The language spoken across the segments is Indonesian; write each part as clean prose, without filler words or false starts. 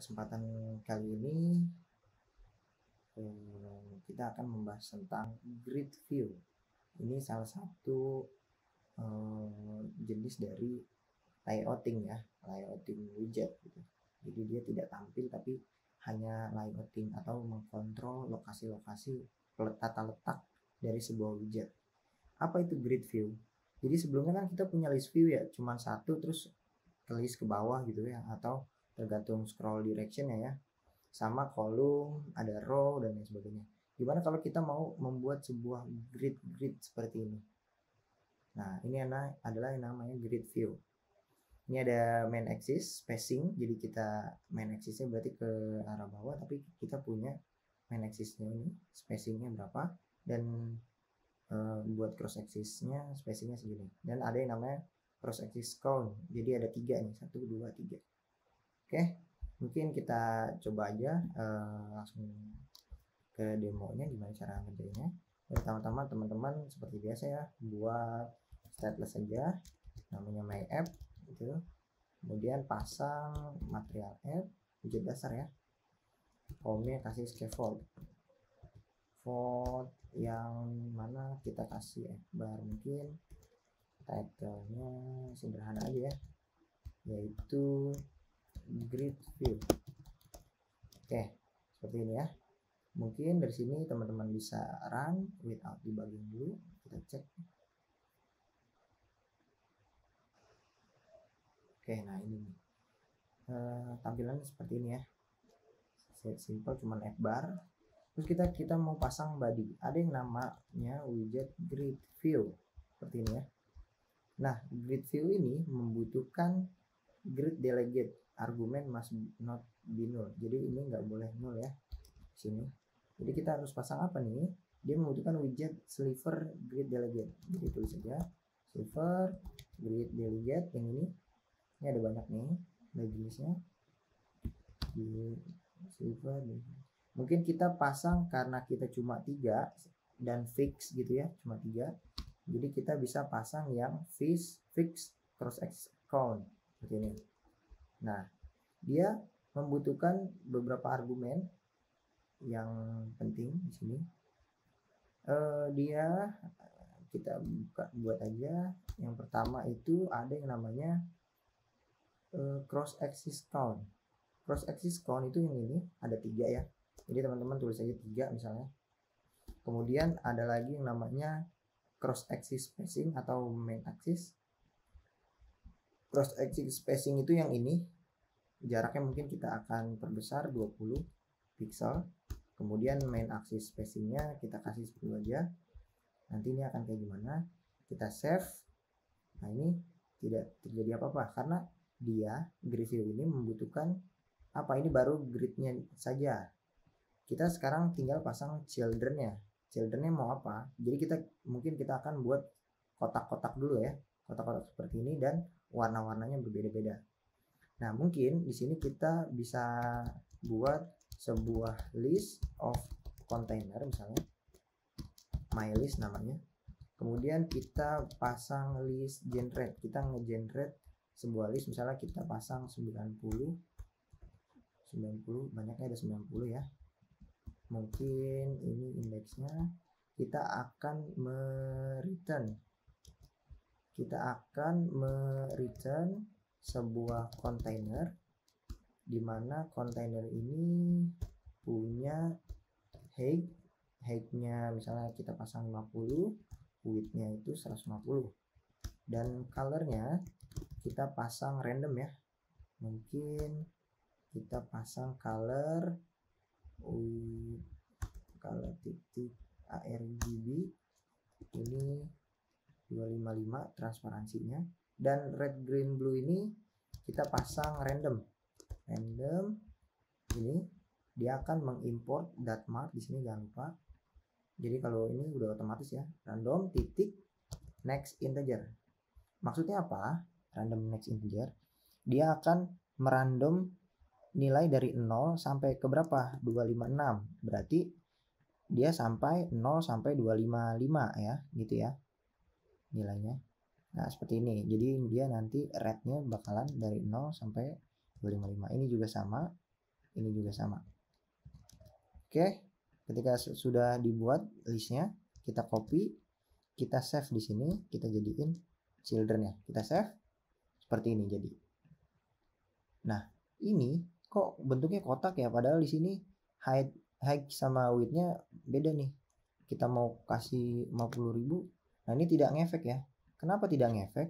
kesempatan kali ini kita akan membahas tentang grid view. Ini salah satu jenis dari layouting ya, layouting widget gitu. Jadi dia tidak tampil tapi hanya layouting atau mengkontrol lokasi-lokasi tata letak dari sebuah widget. Apa itu grid view? Jadi sebelumnya kan kita punya list view ya, cuma satu terus ke list ke bawah gitu ya, atau tergantung scroll directionnya ya, sama kolom, ada row dan lain sebagainya. Gimana kalau kita mau membuat sebuah grid seperti ini? Nah, ini adalah yang namanya grid view. Ini ada main axis, spacing, jadi kita main axisnya berarti ke arah bawah, tapi kita punya main axisnya ini, spacingnya berapa, dan buat cross axisnya spacingnya segini. Dan ada yang namanya cross axis count, jadi ada 3 nih, 1, 2, 3. Oke, mungkin kita coba aja langsung ke demonya gimana cara ngerjainnya. Pertama-tama teman-teman seperti biasa ya, buat stateless saja, namanya my app gitu. Kemudian pasang material app, widget dasar ya. Home-nya kasih scaffold. Font yang mana kita kasih bar, mungkin title-nya sederhana aja ya, yaitu grid view. Oke, seperti ini ya. Mungkin dari sini teman-teman bisa run without debugging dulu. Kita cek. Oke, nah ini nih. Tampilannya seperti ini ya. Simple, cuman add bar. Terus kita mau pasang body. Ada yang namanya widget grid view. Seperti ini ya. Nah, grid view ini membutuhkan grid delegate. Argumen must not be null. Jadi ini nggak boleh null ya. Sini. Jadi kita harus pasang apa nih? Dia membutuhkan widget sliver grid delegate. Jadi tulis saja sliver grid delegate yang ini. Ini ada banyak nih, ada jenisnya. Sliver. Mungkin kita pasang karena kita cuma 3 dan fix gitu ya, cuma 3. Jadi kita bisa pasang yang fix cross axis count seperti ini. Nah, dia membutuhkan beberapa argumen yang penting di sini. Kita buat aja. Yang pertama itu ada yang namanya cross axis count. Cross axis count itu yang ini ada 3 ya. Jadi teman-teman tulis aja 3 misalnya. Kemudian ada lagi yang namanya cross axis spacing atau main axis. Cross axis spacing itu yang ini. Jaraknya mungkin kita akan perbesar 20 pixel. Kemudian main axis spacingnya kita kasih 10 aja. Nanti ini akan kayak gimana? Kita save. Nah, ini tidak terjadi apa-apa karena dia grid view ini membutuhkan apa? Ini baru gridnya saja. Kita sekarang tinggal pasang childrennya. Childrennya mau apa? Jadi kita akan buat kotak-kotak dulu ya. Kotak-kotak seperti ini dan warna-warnanya berbeda-beda. Nah, mungkin di sini kita bisa buat sebuah list of container misalnya. My list namanya. Kemudian kita pasang list generate. Kita nge-generate sebuah list, misalnya kita pasang 90, banyaknya ada 90 ya. Mungkin ini indeksnya. Kita akan return sebuah container di mana container ini punya height-nya misalnya kita pasang 50, width-nya itu 150, dan color-nya kita pasang random ya. Mungkin kita pasang color titik ARGB ini 255 transparansinya, dan red green blue ini kita pasang random. Ini dia akan mengimport datmark di sini, jangan lupa. Jadi kalau ini udah otomatis ya, random titik next integer. Maksudnya apa? Random next integer, dia akan merandom nilai dari 0 sampai ke berapa? 256. Berarti dia sampai 0 sampai 255 ya, gitu ya nilainya. Nah, seperti ini. Jadi dia nanti rate-nya bakalan dari 0 sampai 255. Ini juga sama. ini juga sama. Oke, ketika sudah dibuat listnya, kita copy, kita save di sini, kita jadiin children ya, kita save seperti ini jadi. Nah, ini kok bentuknya kotak ya, padahal di sini height sama width-nya beda nih. Kita mau kasih 50.000, nah ini tidak ngefek ya. Kenapa tidak ngefek?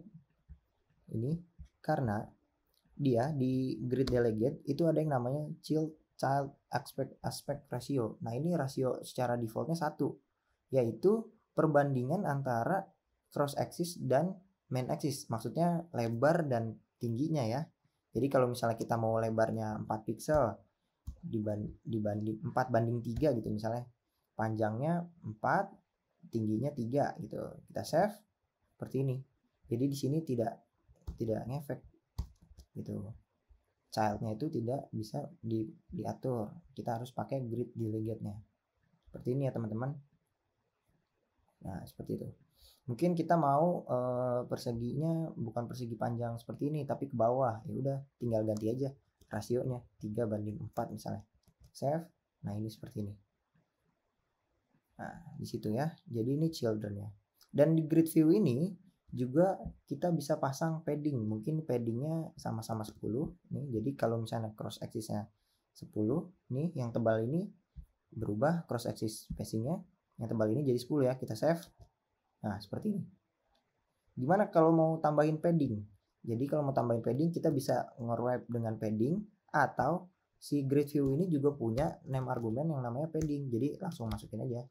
Ini karena dia di grid delegate itu ada yang namanya child aspect ratio. Nah ini rasio secara defaultnya 1, yaitu perbandingan antara cross axis dan main axis, maksudnya lebar dan tingginya ya. Jadi kalau misalnya kita mau lebarnya 4 pixel dibanding 4:3 gitu misalnya, panjangnya 4, tingginya 3 gitu, kita save seperti ini. Jadi di sini tidak ngefek gitu, childnya itu tidak bisa diatur, kita harus pakai grid delegate-nya seperti ini ya teman-teman. Nah seperti itu. Mungkin kita mau perseginya bukan persegi panjang seperti ini tapi ke bawah, ya udah tinggal ganti aja rasionya 3:4 misalnya, save. Nah ini seperti ini. Nah di situ ya, jadi ini children ya. Dan di grid view ini juga kita bisa pasang padding, mungkin paddingnya sama-sama 10 nih. Jadi kalau misalnya cross axisnya 10 nih, yang tebal ini berubah cross axis spacingnya, yang tebal ini jadi 10 ya, kita save. Nah seperti ini. Gimana kalau mau tambahin padding? Jadi kalau mau tambahin padding kita bisa nge-wrap dengan padding, atau si grid view ini juga punya name argumen yang namanya padding, jadi langsung masukin aja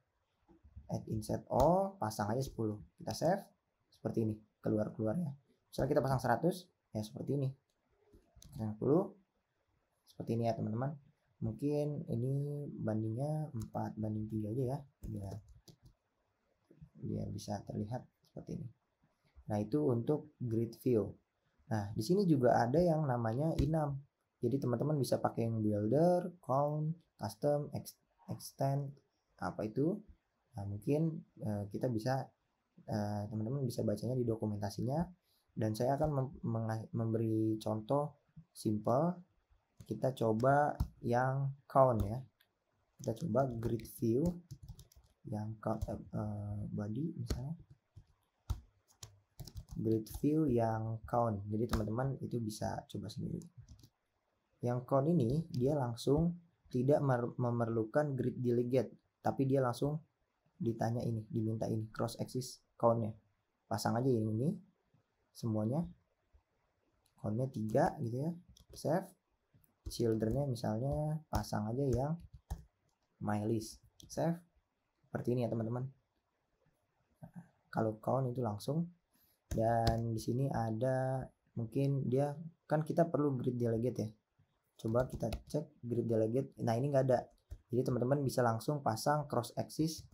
add insert all, pasang aja 10, kita save seperti ini keluar-keluarnya. Misalnya kita pasang 100 ya seperti ini, 10 seperti ini ya teman-teman. Mungkin ini bandingnya 4:3 aja ya, biar bisa terlihat seperti ini. Nah itu untuk grid view. Nah di sini juga ada yang namanya enum. Jadi teman-teman bisa pakai yang builder, count, custom, extend, apa itu. Nah mungkin kita bisa teman-teman bisa bacanya di dokumentasinya, dan saya akan memberi contoh simple. Kita coba yang count ya, kita coba grid view yang count body misalnya, grid view yang count. Jadi teman-teman itu bisa coba sendiri. Yang count ini dia langsung tidak memerlukan grid delegate, tapi dia langsung ditanya ini, diminta ini cross axis countnya, pasang aja ini semuanya, countnya 3 gitu ya, save. Childrennya misalnya pasang aja yang my list, save. Seperti ini ya teman-teman. Nah, kalau count itu langsung. Dan di sini ada mungkin dia kan kita perlu grid delegate ya, coba kita cek grid delegate. Nah ini nggak ada, jadi teman-teman bisa langsung pasang cross axis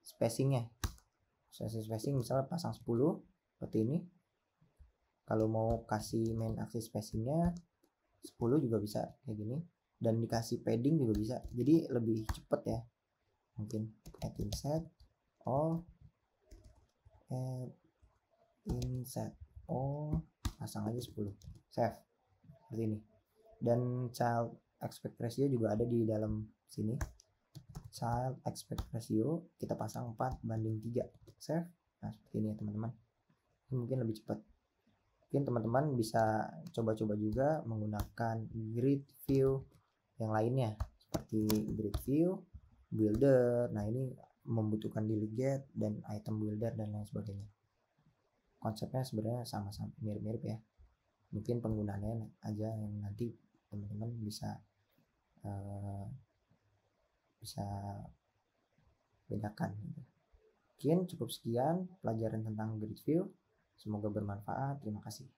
spacingnya, spacing misalnya pasang 10 seperti ini. Kalau mau kasih main axis spacingnya 10 juga bisa kayak gini, dan dikasih padding juga bisa, jadi lebih cepet ya. Mungkin add insert all, add insert all, pasang aja 10, save seperti ini. Dan child aspect ratio juga ada di dalam sini, child aspect ratio kita pasang 4:3, save. Nah seperti ini ya teman-teman, mungkin lebih cepat. Mungkin teman-teman bisa coba-coba juga menggunakan grid view yang lainnya seperti grid view, builder. Nah ini membutuhkan delegate dan item builder dan lain sebagainya. Konsepnya sebenarnya sama-sama mirip-mirip ya, mungkin penggunaannya aja yang nanti teman-teman bisa bedakan gitu. Mungkin cukup sekian pelajaran tentang grid view, semoga bermanfaat. Terima kasih.